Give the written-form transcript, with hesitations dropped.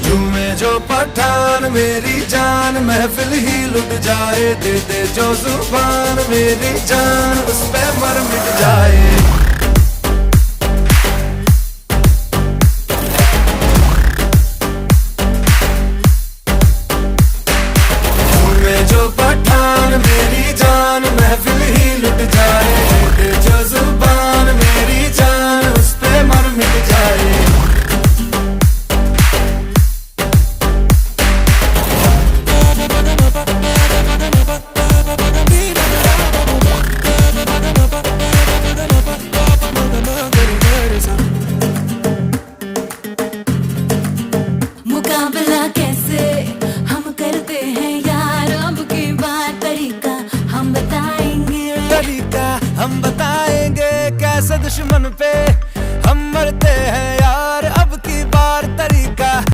झूमे जो पठान मेरी जान, महफिल ही लुट जाए, दे दे जो जुबान मेरी जान, उस पे मर मिट जाए। झूमे जो पठान मेरी जान, महफिल ही लुट जाए, दे दे जो जुबान मेरी जान, उस पे मर मिट जाए। मुकाबला कैसे हम करते हैं यार, अब की बात तरीका हम बताएंगे, तरीका हम बताएंगे, कैसे दुश्मन पे हम मरते हैं।